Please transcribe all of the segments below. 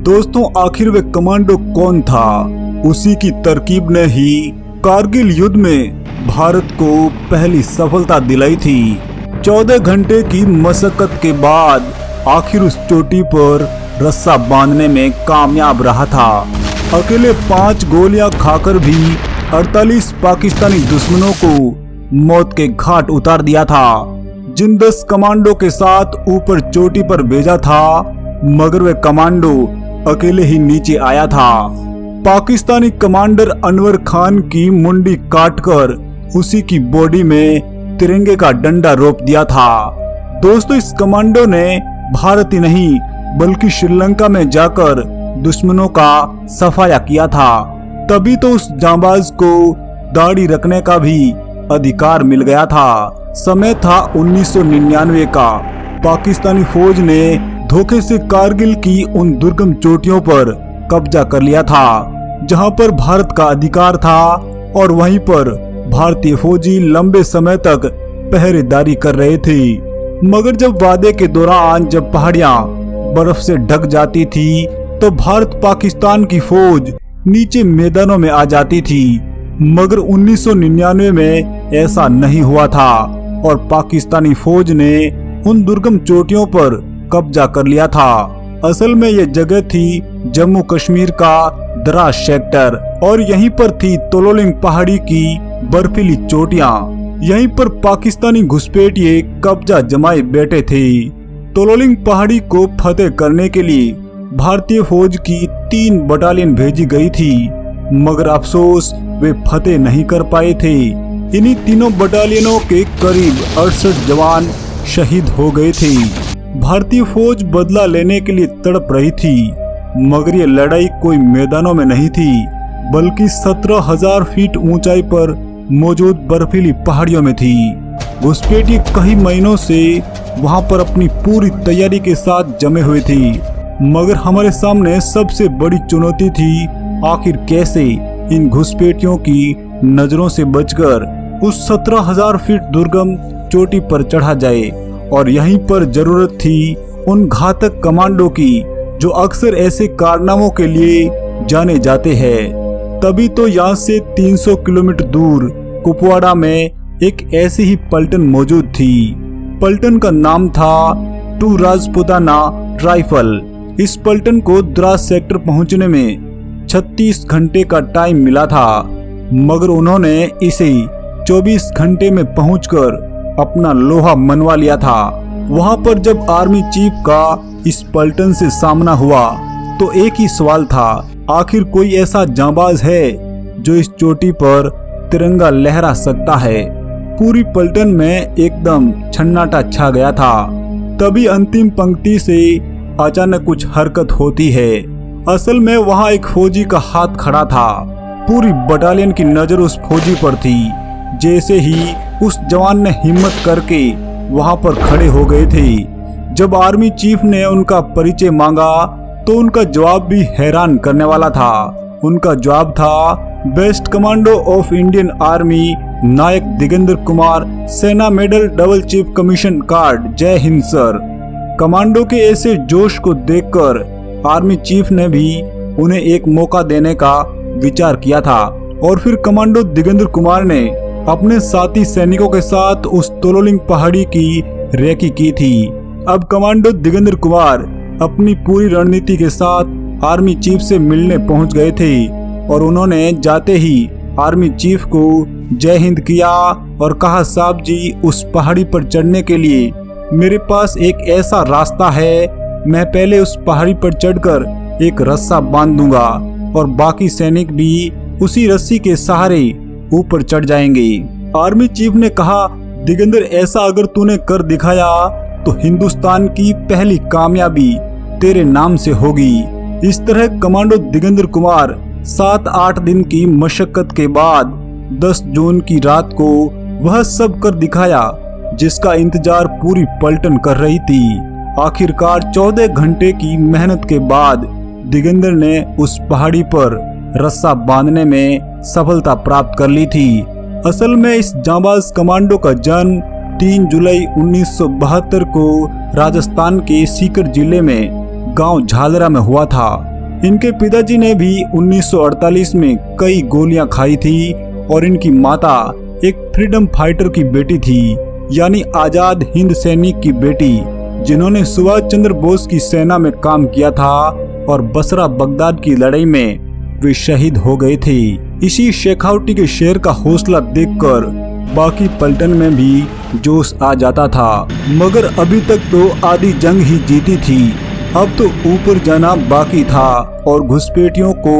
दोस्तों, आखिर वे कमांडो कौन था? उसी की तरकीब ने ही कारगिल युद्ध में भारत को पहली सफलता दिलाई थी। 14 घंटे की मशक्कत के बाद आखिर उस चोटी पर रस्सा बांधने में कामयाब रहा था। अकेले 5 गोलियां खाकर भी 48 पाकिस्तानी दुश्मनों को मौत के घाट उतार दिया था। जिन 10 कमांडो के साथ ऊपर चोटी पर भेजा था, मगर वे कमांडो अकेले ही नीचे आया था। पाकिस्तानी कमांडर अनवर खान की मुंडी काटकर उसी की बॉडी में तिरंगे का डंडा रोप दिया था। दोस्तों, इस कमांडो ने भारत ही नहीं बल्कि श्रीलंका में जाकर दुश्मनों का सफाया किया था। तभी तो उस जांबाज को दाढ़ी रखने का भी अधिकार मिल गया था। समय था 1999 का। पाकिस्तानी फौज ने धोखे से कारगिल की उन दुर्गम चोटियों पर कब्जा कर लिया था जहां पर भारत का अधिकार था, और वहीं पर भारतीय फौजी लंबे समय तक पहरेदारी कर रहे थे। मगर जब वादे के दौरान जब पहाड़ियां बर्फ से ढक जाती थी, तो भारत पाकिस्तान की फौज नीचे मैदानों में आ जाती थी। मगर 1999 में ऐसा नहीं हुआ था और पाकिस्तानी फौज ने उन दुर्गम चोटियों पर कब्जा कर लिया था। असल में ये जगह थी जम्मू कश्मीर का द्रास सेक्टर, और यहीं पर थी तोलोलिंग पहाड़ी की बर्फीली चोटियां। यहीं पर पाकिस्तानी घुसपैठिए कब्जा जमाए बैठे थे। तोलोलिंग पहाड़ी को फतेह करने के लिए भारतीय फौज की 3 बटालियन भेजी गई थी, मगर अफसोस वे फतेह नहीं कर पाए थे। इन्हीं तीनों बटालियनों के करीब 68 जवान शहीद हो गए थे। भारतीय फौज बदला लेने के लिए तड़प रही थी, मगर ये लड़ाई कोई मैदानों में नहीं थी, बल्कि 17,000 फीट ऊंचाई पर मौजूद बर्फीली पहाड़ियों में थी। घुसपैठिए कई महीनों से वहां पर अपनी पूरी तैयारी के साथ जमे हुए थे, मगर हमारे सामने सबसे बड़ी चुनौती थी आखिर कैसे इन घुसपैठियों की नजरों से बचकर उस 17,000 फीट दुर्गम चोटी पर चढ़ा जाए। और यहीं पर जरूरत थी उन घातक कमांडो की जो अक्सर ऐसे कारनामों के लिए जाने जाते हैं। तभी तो यहाँ से 300 किलोमीटर दूर कुपवाड़ा में एक ऐसी ही पलटन मौजूद थी। पलटन का नाम था 2 राजपुताना राइफल। इस पलटन को द्रास सेक्टर पहुंचने में 36 घंटे का टाइम मिला था, मगर उन्होंने इसे 24 घंटे में पहुंचकर अपना लोहा मनवा लिया था। वहां पर जब आर्मी चीफ का इस पलटन से सामना हुआ तो एक ही सवाल था, आखिर कोई ऐसा जांबाज है जो इस चोटी पर तिरंगा लहरा सकता है? पूरी पलटन में एकदम सन्नाटा छा गया था। तभी अंतिम पंक्ति से अचानक कुछ हरकत होती है। असल में वहां एक फौजी का हाथ खड़ा था। पूरी बटालियन की नजर उस फौजी पर थी। जैसे ही उस जवान ने हिम्मत करके वहां पर खड़े हो गए थे। जब आर्मी चीफ ने उनका परिचय मांगा तो उनका जवाब भी हैरान करने वाला था। उनका जवाब था, best commando of Indian army Naik Digendra Kumar, Sena medal double chief commission card, जय हिंद सर। कमांडो के ऐसे जोश को देखकर आर्मी चीफ ने भी उन्हें एक मौका देने का विचार किया था, और फिर कमांडो दिगेंद्र कुमार ने अपने साथी सैनिकों के साथ उस तोलोलिंग पहाड़ी की रेकी की थी। अब कमांडो दिगेंद्र कुमार अपनी पूरी रणनीति के साथ आर्मी चीफ से मिलने पहुंच गए थे, और उन्होंने जाते ही आर्मी चीफ को जय हिंद किया और कहा, साहब जी, उस पहाड़ी पर चढ़ने के लिए मेरे पास एक ऐसा रास्ता है, मैं पहले उस पहाड़ी पर चढ़कर एक रस्सा बांध दूंगा और बाकी सैनिक भी उसी रस्सी के सहारे ऊपर चढ़ जाएंगे। आर्मी चीफ ने कहा, दिगेंद्र, ऐसा अगर तूने कर दिखाया तो हिंदुस्तान की पहली कामयाबी तेरे नाम से होगी। इस तरह कमांडो दिगेंद्र कुमार 7-8 दिन की मशक्कत के बाद 10 जून की रात को वह सब कर दिखाया जिसका इंतजार पूरी पलटन कर रही थी। आखिरकार 14 घंटे की मेहनत के बाद दिगेंद्र ने उस पहाड़ी पर रस्सा बांधने में सफलता प्राप्त कर ली थी। असल में इस जांबाज कमांडो का जन्म 3 जुलाई 1972 को राजस्थान के सीकर जिले में गांव झालरा में हुआ था। इनके पिताजी ने भी 1948 में कई गोलियां खाई थी और इनकी माता एक फ्रीडम फाइटर की बेटी थी, यानी आजाद हिंद सैनिक की बेटी, जिन्होंने सुभाष चंद्र बोस की सेना में काम किया था और बसरा बगदाद की लड़ाई में वे शहीद हो गए थे। इसी शेखावटी के शेर का हौसला देखकर बाकी पलटन में भी जोश आ जाता था, मगर अभी तक तो आधी जंग ही जीती थी। अब तो ऊपर जाना बाकी था और घुसपैठियों को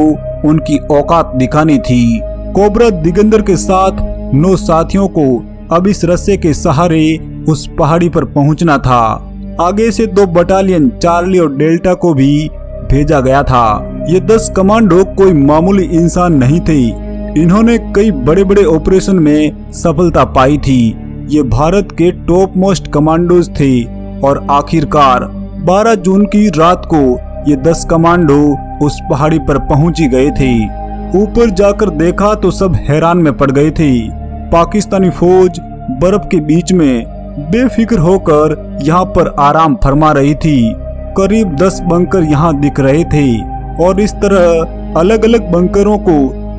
उनकी औकात दिखानी थी। कोबरा दिगंबर के साथ 9 साथियों को अब इस रस्से के सहारे उस पहाड़ी पर पहुंचना था। आगे से 2 बटालियन चार्ली और डेल्टा को भी भेजा गया था। ये 10 कमांडो कोई मामूली इंसान नहीं थे। इन्होंने कई बड़े बड़े ऑपरेशन में सफलता पाई थी। ये भारत के टॉप मोस्ट कमांडोज थे और आखिरकार 12 जून की रात को ये 10 कमांडो उस पहाड़ी पर पहुंच गए थे। ऊपर जाकर देखा तो सब हैरान में पड़ गए थे। पाकिस्तानी फौज बर्फ के बीच में बेफिक्र होकर यहाँ पर आराम फरमा रही थी। करीब 10 बंकर यहाँ दिख रहे थे और इस तरह अलग अलग बंकरों को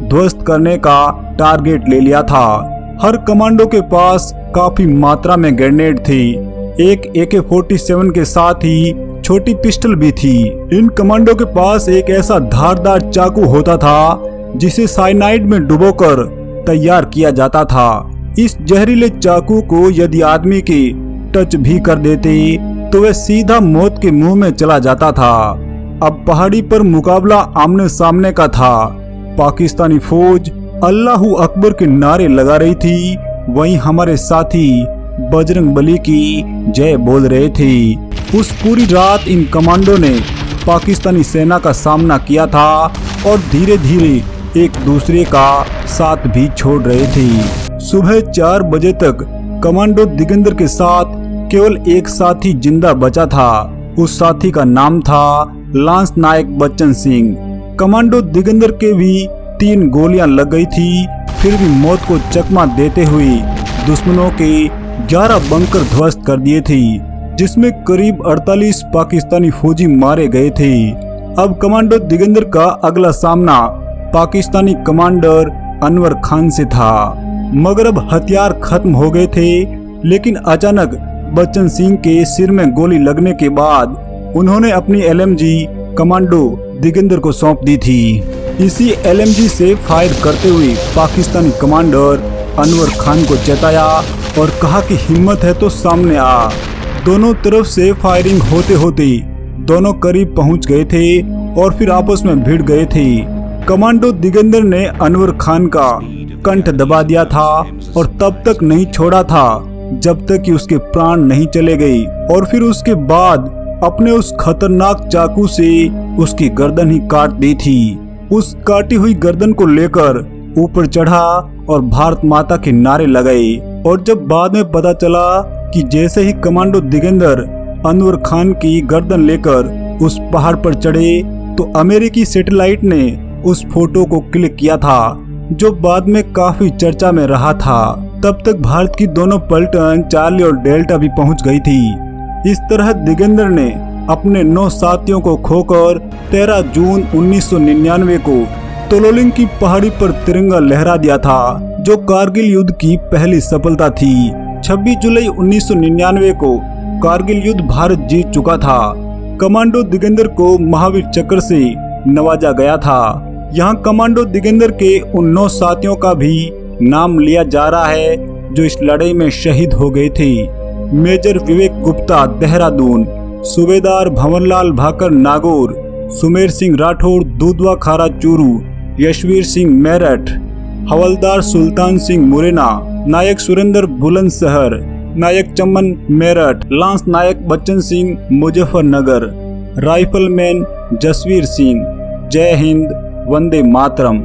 ध्वस्त करने का टारगेट ले लिया था। हर कमांडो के पास काफी मात्रा में ग्रेनेड थे। एक AK-47 के साथ ही छोटी पिस्टल भी थी। इन कमांडो के पास एक ऐसा धारदार चाकू होता था जिसे साइनाइड में डुबोकर तैयार किया जाता था। इस जहरीले चाकू को यदि आदमी के टच भी कर देते तो वह सीधा मौत के मुंह में चला जाता था। अब पहाड़ी पर मुकाबला आमने सामने का था। पाकिस्तानी फौज अल्लाहू अकबर के नारे लगा रही थी, वहीं हमारे साथी बजरंग बली की जय बोल रहे थे। उस पूरी रात इन कमांडो ने पाकिस्तानी सेना का सामना किया था और धीरे धीरे एक दूसरे का साथ भी छोड़ रहे थे। सुबह 4 बजे तक कमांडो दिगंबर के साथ केवल एक साथी जिंदा बचा था। उस साथी का नाम था लांस नायक बच्चन सिंह। कमांडो दिगंबर के भी 3 गोलियां लग गई थी, फिर भी मौत को चकमा देते हुए दुश्मनों के 11 बंकर ध्वस्त कर दिए थे, जिसमें करीब 48 पाकिस्तानी फौजी मारे गए थे। अब कमांडो दिगंबर का अगला सामना पाकिस्तानी कमांडर अनवर खान से था, मगर अब हथियार खत्म हो गए थे। लेकिन अचानक बच्चन सिंह के सिर में गोली लगने के बाद उन्होंने अपनी LMG कमांडो दिगंबर को सौंप दी थी। इसी LMG से फायर करते हुए पाकिस्तानी कमांडर अनवर खान को चेताया और कहा कि हिम्मत है तो सामने आ। दोनों तरफ से फायरिंग होते होते दोनों करीब पहुंच गए थे और फिर आपस में भिड़ गए थे। कमांडो दिगंबर ने अनवर खान का कंठ दबा दिया था और तब तक नहीं छोड़ा था जब तक कि उसके प्राण नहीं चले गए, और फिर उसके बाद अपने उस खतरनाक चाकू से उसकी गर्दन ही काट दी थी। उस काटी हुई गर्दन को लेकर ऊपर चढ़ा और भारत माता के नारे लगाए। और जब बाद में पता चला कि जैसे ही कमांडो दिगंबर अनवर खान की गर्दन लेकर उस पहाड़ पर चढ़े तो अमेरिकी सैटेलाइट ने उस फोटो को क्लिक किया था, जो बाद में काफी चर्चा में रहा था। तब तक भारत की दोनों पलटन चार्ली और डेल्टा भी पहुंच गई थी। इस तरह दिगंबर ने अपने 9 साथियों को खोकर 13 जून 1999 को तोलोलिंग की पहाड़ी पर तिरंगा लहरा दिया था, जो कारगिल युद्ध की पहली सफलता थी। 26 जुलाई 1999 को कारगिल युद्ध भारत जीत चुका था। कमांडो दिगंबर को महावीर चक्र से नवाजा गया था। यहाँ कमांडो दिगंबर के उन 9 साथियों का भी नाम लिया जा रहा है जो इस लड़ाई में शहीद हो गए थे। मेजर विवेक गुप्ता देहरादून, सूबेदार भंवरलाल भाकर नागौर, सुमेर सिंह राठौड़ दूधवा खारा चूरू, यशवीर सिंह मेरठ, हवलदार सुल्तान सिंह मुरैना, नायक सुरेंद्र बुलंदशहर, नायक चमन मेरठ, लांस नायक बच्चन सिंह मुजफ्फरनगर, राइफलमैन जसवीर सिंह। जय हिंद, वंदे मातरम।